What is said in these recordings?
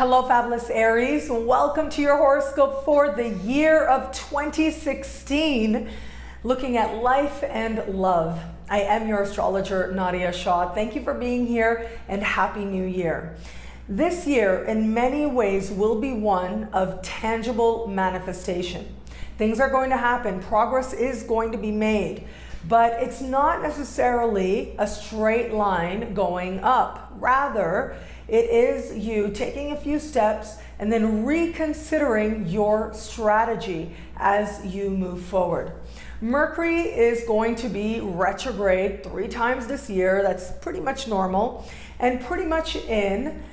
Hello, fabulous Aries. Welcome to your horoscope for the year of 2016, looking at life and love. I am your astrologer, Nadiya Shah. Thank you for being here and Happy New Year. This year, in many ways, will be one of tangible manifestation. Things are going to happen. Progress is going to be made, but it's not necessarily a straight line going up. Rather, it is you taking a few steps and then reconsidering your strategy as you move forward. Mercury is going to be retrograde 3 times this year. That's pretty much normal and pretty much in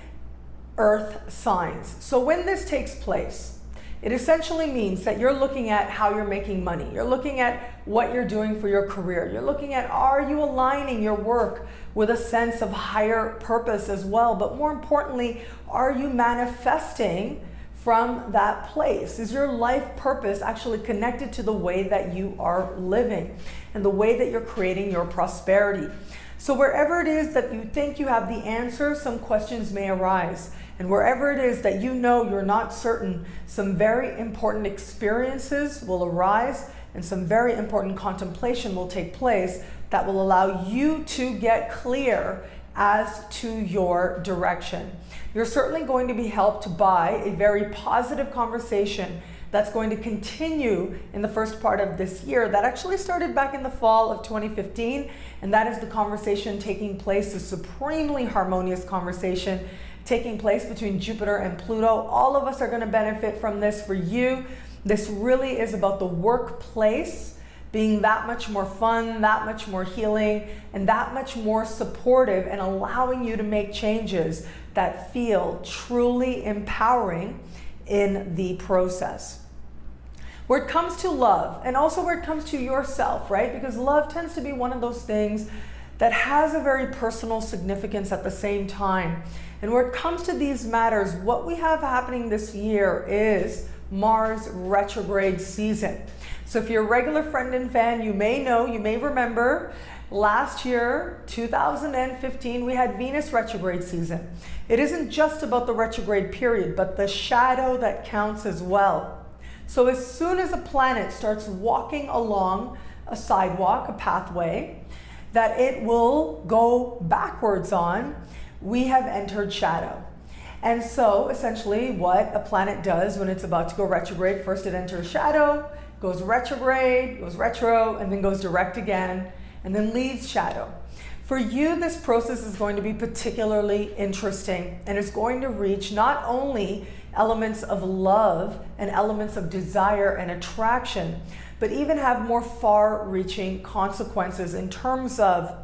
Earth signs. So when this takes place, it essentially means that you're looking at how you're making money. You're looking at what you're doing for your career. You're looking at, are you aligning your work with a sense of higher purpose as well? But more importantly, are you manifesting from that place? Is your life purpose actually connected to the way that you are living and the way that you're creating your prosperity? So wherever it is that you think you have the answer, some questions may arise. And wherever it is that you know you're not certain, some very important experiences will arise and some very important contemplation will take place that will allow you to get clear as to your direction. You're certainly going to be helped by a very positive conversation that's going to continue in the first part of this year that actually started back in the fall of 2015, and that is the conversation taking place, a supremely harmonious conversation taking place between Jupiter and Pluto. All of us are going to benefit from this. For you, this really is about the workplace being that much more fun, that much more healing, and that much more supportive, and allowing you to make changes that feel truly empowering in the process. Where it comes to love, and also where it comes to yourself, right? Because love tends to be one of those things that has a very personal significance at the same time. And where it comes to these matters, what we have happening this year is Mars retrograde season. So if you're a regular friend and fan, you may know, you may remember, last year, 2015, we had Venus retrograde season. It isn't just about the retrograde period, but the shadow that counts as well. So as soon as a planet starts walking along a sidewalk, a pathway, that it will go backwards on, we have entered shadow. And so essentially what a planet does when it's about to go retrograde, first it enters shadow, goes retrograde, goes retro, and then goes direct again, and then leaves shadow. For you, this process is going to be particularly interesting, and it's going to reach not only elements of love and elements of desire and attraction, but even have more far-reaching consequences in terms of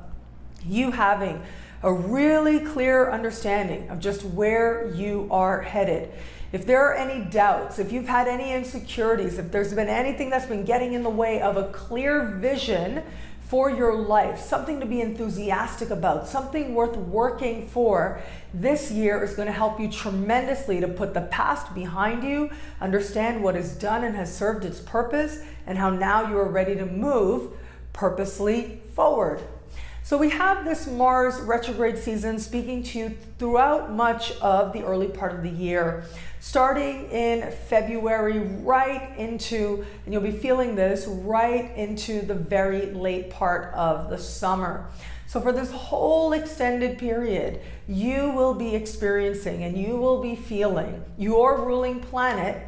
you having a really clear understanding of just where you are headed. If there are any doubts, if you've had any insecurities, if there's been anything that's been getting in the way of a clear vision for your life, something to be enthusiastic about, something worth working for, this year is going to help you tremendously to put the past behind you, understand what is done and has served its purpose, and how now you are ready to move purposely forward. So we have this Mars retrograde season speaking to you throughout much of the early part of the year, starting in February right into, and you'll be feeling this, right into the very late part of the summer. So for this whole extended period, you will be experiencing and you will be feeling your ruling planet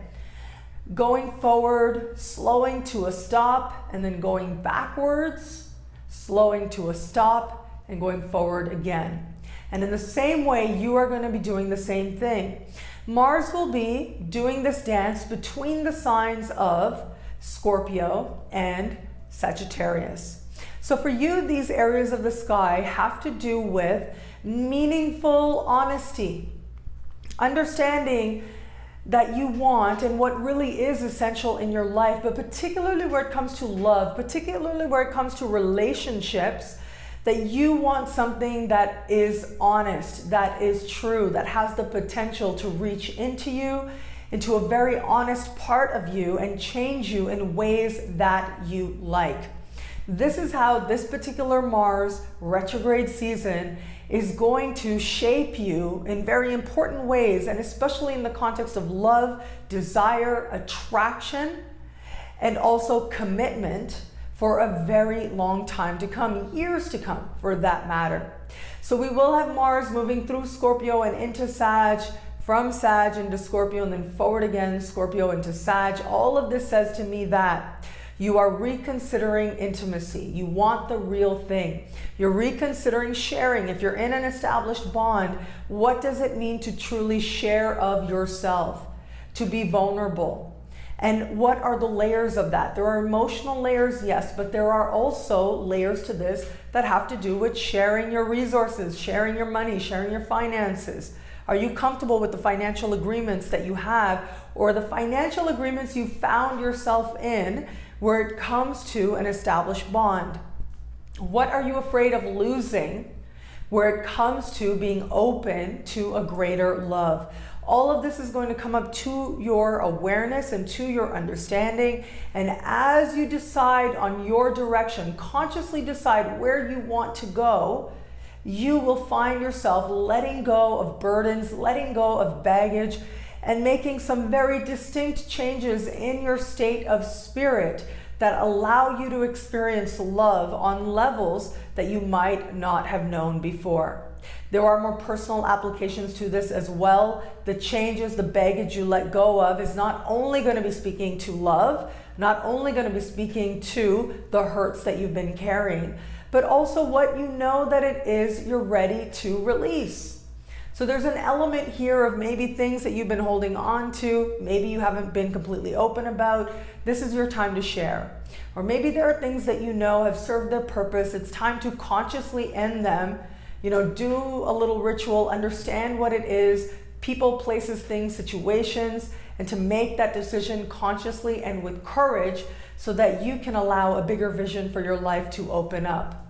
going forward, slowing to a stop, and then going backwards, slowing to a stop, and going forward again. And in the same way, you are going to be doing the same thing. Mars will be doing this dance between the signs of Scorpio and Sagittarius. So for you, these areas of the sky have to do with meaningful honesty, understanding that you want and what really is essential in your life, but particularly where it comes to love, particularly where it comes to relationships, that you want something that is honest, that is true, that has the potential to reach into you, into a very honest part of you and change you in ways that you like. This is how this particular Mars retrograde season is going to shape you in very important ways, and especially in the context of love, desire, attraction, and also commitment for a very long time to come, years to come for that matter. So we will have Mars moving through Scorpio and into Sag, from Sag into Scorpio, and then forward again, Scorpio into Sag. All of this says to me that you are reconsidering intimacy. You want the real thing. You're reconsidering sharing. If you're in an established bond, what does it mean to truly share of yourself? To be vulnerable. And what are the layers of that? There are emotional layers, yes, but there are also layers to this that have to do with sharing your resources, sharing your money, sharing your finances. Are you comfortable with the financial agreements that you have, or the financial agreements you found yourself in where it comes to an established bond? What are you afraid of losing where it comes to being open to a greater love? All of this is going to come up to your awareness and to your understanding. And as you decide on your direction, consciously decide where you want to go, you will find yourself letting go of burdens, letting go of baggage, and making some very distinct changes in your state of spirit that allow you to experience love on levels that you might not have known before. There are more personal applications to this as well. The changes, the baggage you let go of is not only going to be speaking to love, not only going to be speaking to the hurts that you've been carrying, but also what you know that it is you're ready to release. So there's an element here of maybe things that you've been holding on to, maybe you haven't been completely open about. This is your time to share. Or maybe there are things that you know have served their purpose. It's time to consciously end them. Do a little ritual, understand what it is, people, places, things, situations, and to make that decision consciously and with courage so that you can allow a bigger vision for your life to open up.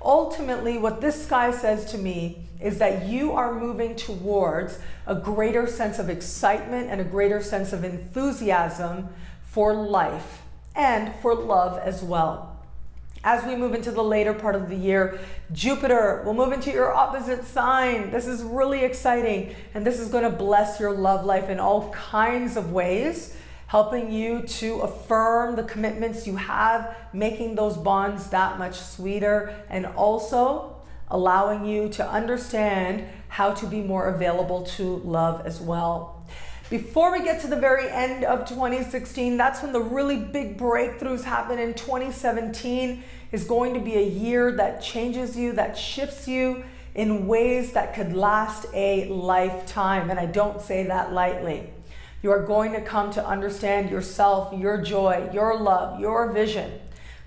Ultimately, what this sky says to me is that you are moving towards a greater sense of excitement and a greater sense of enthusiasm for life and for love as well. As we move into the later part of the year, Jupiter will move into your opposite sign. This is really exciting, and this is going to bless your love life in all kinds of ways, helping you to affirm the commitments you have, making those bonds that much sweeter, and also allowing you to understand how to be more available to love as well. Before we get to the very end of 2016, that's when the really big breakthroughs happen. In 2017 is going to be a year that changes you, that shifts you in ways that could last a lifetime. And I don't say that lightly. You are going to come to understand yourself, your joy, your love, your vision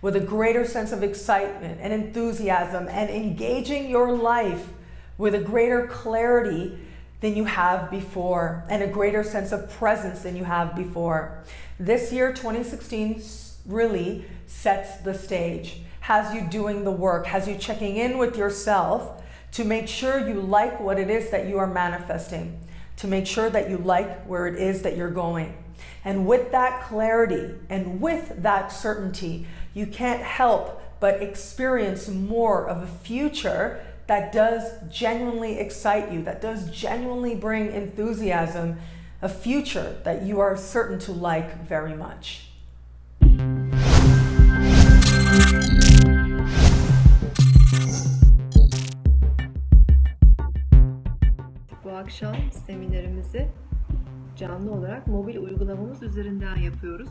with a greater sense of excitement and enthusiasm, and engaging your life with a greater clarity than you have before, and a greater sense of presence than you have before. This year, 2016, really sets the stage, has you doing the work, has you checking in with yourself to make sure you like what it is that you are manifesting, to make sure that you like where it is that you're going. And with that clarity and with that certainty, you can't help but experience more of a future that does genuinely excite you, that does genuinely bring enthusiasm, a future that you are certain to like very much. Bu akşam seminerimizi canlı olarak mobil uygulamamız üzerinden yapıyoruz.